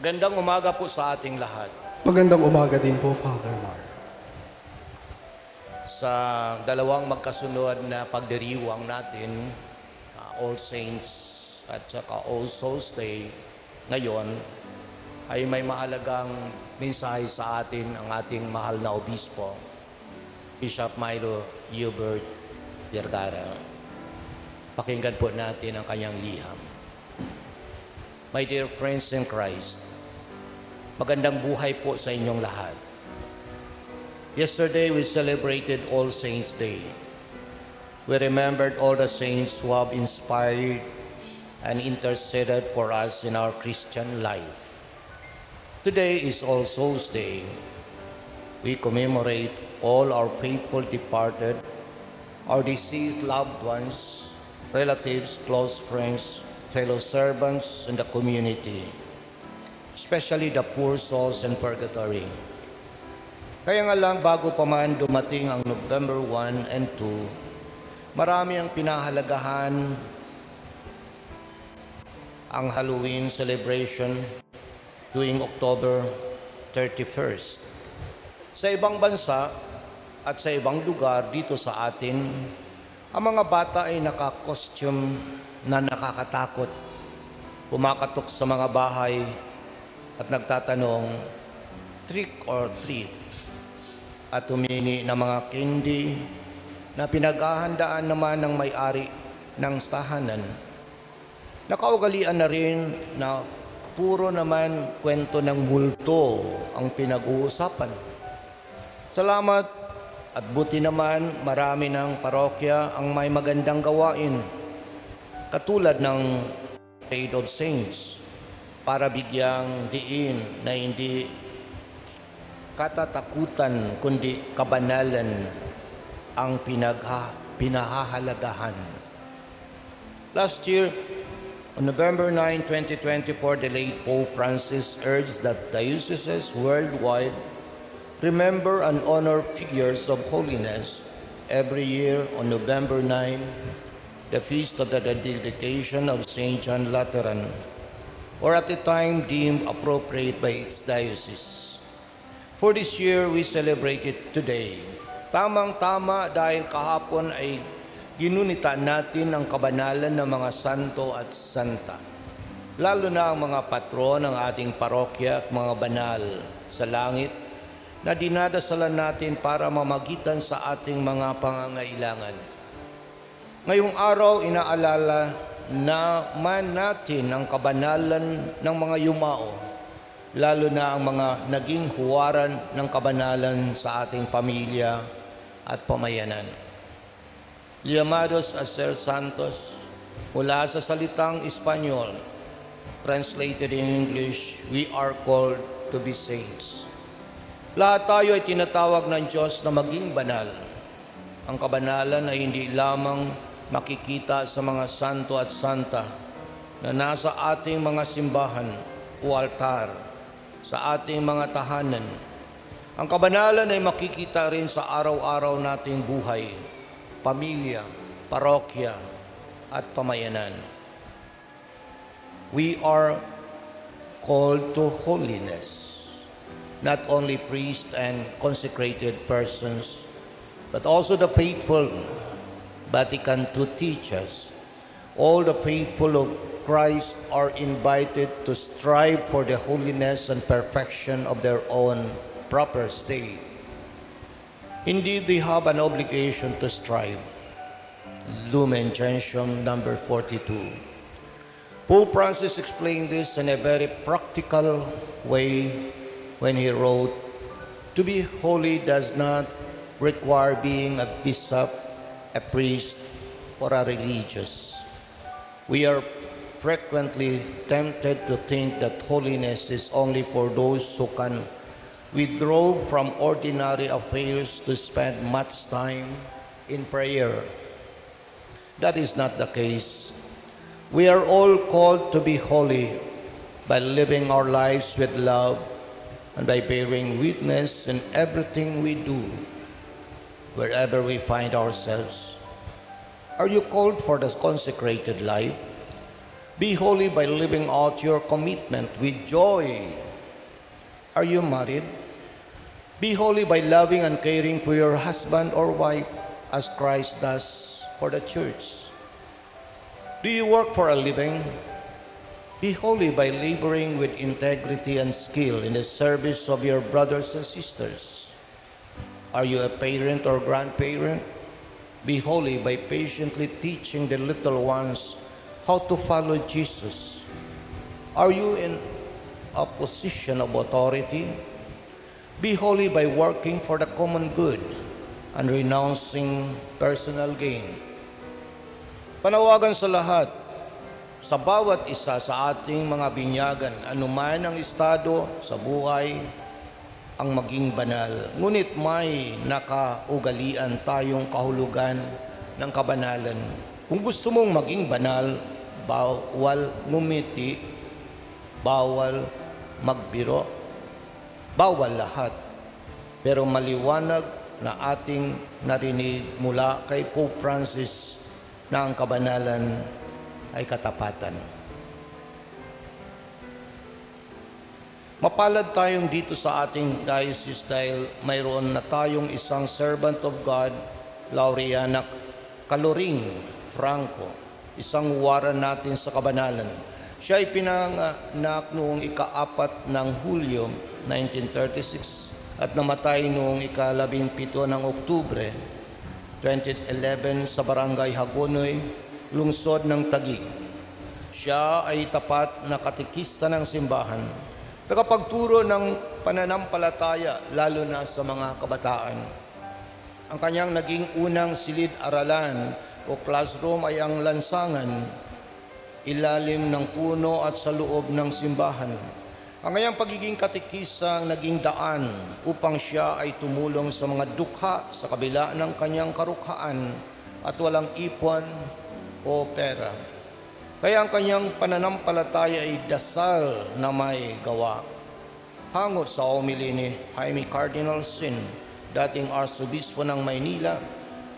Magandang umaga po sa ating lahat. Magandang umaga din po, Father Mark. Sa dalawang magkasunod na pagdiriwang natin, All Saints at saka All Souls Day, ngayon ay may mahalagang mensahe sa atin ang ating mahal na obispo, Bishop Milo Hubert Vergara. Pakinggan po natin ang kanyang liham. My dear friends in Christ, magandang buhay po sa inyong lahat. Yesterday, we celebrated All Saints' Day. We remembered all the saints who have inspired and interceded for us in our Christian life. Today is All Souls' Day. We commemorate all our faithful departed, our deceased loved ones, relatives, close friends, fellow servants in the community, especially the poor souls in purgatory. Kaya nga lang, bago pa man dumating ang November 1 and 2, marami ang pinahalagahan ang Halloween celebration tuwing October 31st. Sa ibang bansa at sa ibang lugar dito sa atin, ang mga bata ay naka-costume na nakakatakot, pumakatok sa mga bahay at nagtatanong, trick or treat, at humingi ng mga candy na pinaghahandaan naman ng may-ari ng tahanan. Nakaugalian na rin na puro naman kwento ng multo ang pinag-uusapan. Salamat at buti naman marami ng parokya ang may magandang gawain, katulad ng Parade of Saints, para bigyang diin na hindi katatakutan kundi kabanalan ang pinahahalagahan. Last year, on November 9, 2024, the late Pope Francis urged that dioceses worldwide remember and honor figures of holiness. Every year on November 9, the feast of the dedication of St. John Lateran, or at the time deemed appropriate by its diocese. For this year, we celebrate it today. Tamang-tama dahil kahapon ay ginunita natin ang kabanalan ng mga santo at santa, lalo na ang mga patron ng ating parokya at mga banal sa langit na dinadasalan natin para mamagitan sa ating mga pangangailangan. Ngayong araw, inaalala naman natin ang kabanalan ng mga yumao, lalo na ang mga naging huwaran ng kabanalan sa ating pamilya at pamayanan. Llamados a ser santos, mula sa salitang Espanyol, translated in English, we are called to be saints. Lahat tayo ay tinatawag ng Diyos na maging banal. Ang kabanalan ay hindi lamang makikita sa mga santo at santa na nasa ating mga simbahan o altar, sa ating mga tahanan. Ang kabanalan ay makikita rin sa araw-araw nating buhay, pamilya, parokya, at pamayanan. We are called to holiness, not only priests and consecrated persons, but also the faithful. Vatican II teaches, all the faithful of Christ are invited to strive for the holiness and perfection of their own proper state. Indeed, they have an obligation to strive. Lumen Gentium number 42. Pope Francis explained this in a very practical way when he wrote, "To be holy does not require being a bishop, a priest, or a religious." We are frequently tempted to think that holiness is only for those who can withdraw from ordinary affairs to spend much time in prayer. That is not the case. We are all called to be holy by living our lives with love and by bearing witness in everything we do, wherever we find ourselves. Are you called for the consecrated life? Be holy by living out your commitment with joy. Are you married? Be holy by loving and caring for your husband or wife as Christ does for the church. Do you work for a living? Be holy by laboring with integrity and skill in the service of your brothers and sisters. Are you a parent or grandparent? Be holy by patiently teaching the little ones how to follow Jesus. Are you in a position of authority? Be holy by working for the common good and renouncing personal gain. Panawagan sa lahat, sa bawat isa sa ating mga binyagan, anuman ang estado sa buhay, ang maging banal. Ngunit may nakaugalian tayong kahulugan ng kabanalan. Kung gusto mong maging banal, bawal ngumiti, bawal magbiro, bawal lahat. Pero maliwanag na ating narinig mula kay Pope Francis na ang kabanalan ay katapatan. Mapalad tayong dito sa ating diocese dahil mayroon na tayong isang servant of God, Laureana Caloring Franco, isang waran natin sa kabanalan. Siya ay pinanganak noong ika-4 ng Hulyo 1936 at namatay noong ika-17 ng Oktubre 2011 sa Barangay Hagonoy, lungsod ng Taguig. Siya ay tapat na katekista ng simbahan, tagapagturo ng pananampalataya lalo na sa mga kabataan. Ang kanyang naging unang silid-aralan o classroom ay ang lansangan, ilalim ng puno at sa loob ng simbahan. Ang kanyang pagiging katekista naging daan upang siya ay tumulong sa mga dukha sa kabila ng kanyang karukhaan at walang ipon o pera. Kaya ang kanyang pananampalataya ay dasal na may gawa. Hango sa homily ni Jaime Cardinal Sin, dating Arsobispo ng Maynila,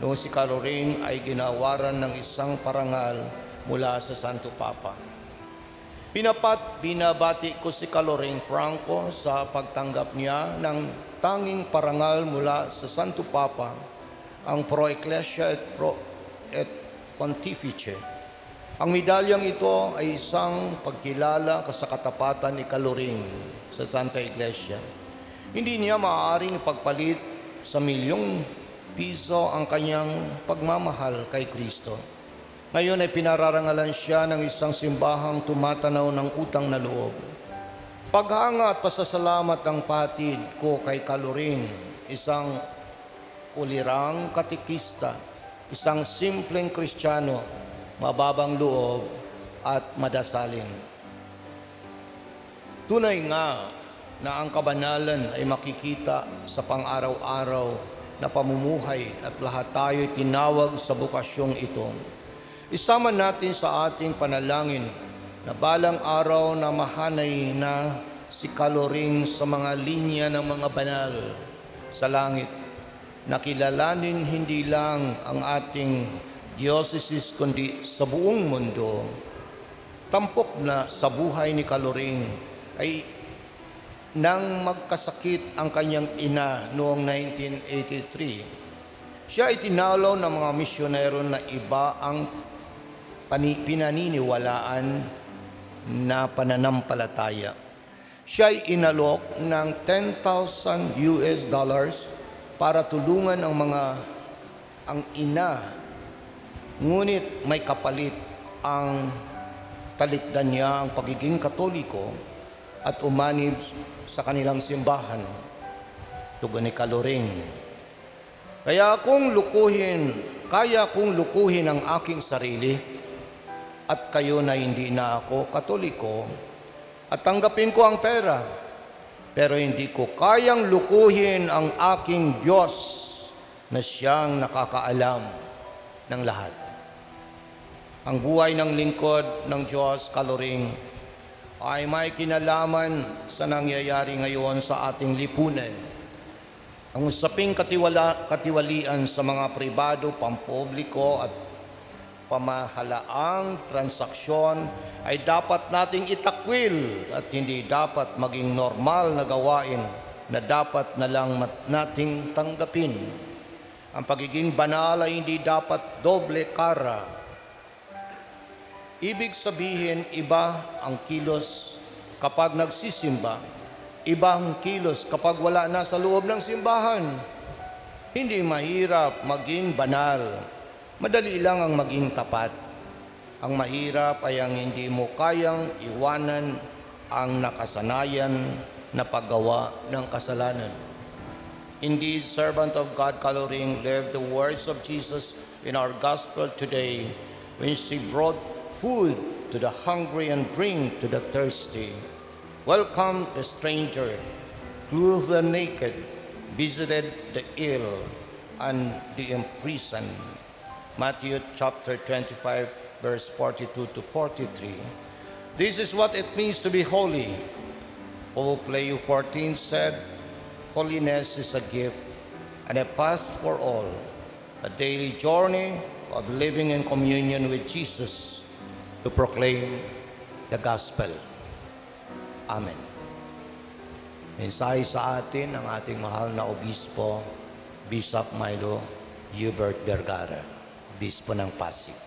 noong si Caloring ay ginawaran ng isang parangal mula sa Santo Papa. Binabati ko si Caloring Franco sa pagtanggap niya ng tanging parangal mula sa Santo Papa, ang Pro Ecclesia et Pontifice. Ang medalyang ito ay isang pagkilala sa katapatan ni Caloring sa Santa Iglesia. Hindi niya maaaring pagpalit sa milyong piso ang kanyang pagmamahal kay Kristo. Ngayon ay pinararangalan siya ng isang simbahang tumatanaw ng utang na loob. Paghanga at pasasalamat ang patid ko kay Caloring, isang ulirang katekista, isang simpleng Kristiyano, mababang loob at madasalin. Tunay nga na ang kabanalan ay makikita sa pang-araw-araw na pamumuhay at lahat tayo tinawag sa bukasyong ito. Isama natin sa ating panalangin na balang araw na mahanay na si Caloring sa mga linya ng mga banal sa langit. Nakilalanin hindi lang ang ating diocese kundi sa buong mundo. Tampok na sa buhay ni Caloring ay nang magkasakit ang kanyang ina noong 1983. Siya ay tinalaw ng mga misyonero na iba ang pinaniniwalaan na pananampalataya. Siya ay inalok ng $10,000 para tulungan ang ina. Ngunit may kapalit ang talikdan niya ang pagiging Katoliko at umanib sa kanilang simbahan. Tugon ni Caloring, kaya kung lukuhin ang aking sarili at kayo na hindi na ako Katoliko at tanggapin ko ang pera, pero hindi ko kayang lukuhin ang aking Diyos na siyang nakakaalam ng lahat. Ang buhay ng lingkod ng Diyos, Caloring, ay may kinalaman sa nangyayari ngayon sa ating lipunan. Ang usaping katiwalian sa mga pribado, pampubliko at pamahalaang transaksyon ay dapat nating itakwil at hindi dapat maging normal na gawain na dapat na lang nating tanggapin. Ang pagiging banal ay hindi dapat doble kara. Ibig sabihin, iba ang kilos kapag nagsisimba, iba ang kilos kapag wala na sa loob ng simbahan. Hindi mahirap maging banal. Madali lang ang maging tapat. Ang mahirap ay ang hindi mo kayang iwanan ang nakasanayan na paggawa ng kasalanan. Indeed, servant of God Caloring lived the words of Jesus in our gospel today when she brought food to the hungry and drink to the thirsty, welcomed the stranger, clothed the naked, visited the ill and the imprisoned. Matthew chapter 25, verse 42 to 43. This is what it means to be holy. Paul Play 14 said, holiness is a gift and a path for all, a daily journey of living in communion with Jesus to proclaim the gospel. Amen. Mensahe sa atin ang ating mahal na obispo, Bishop Milo Hubert Vergara, Bispo ng Pasig.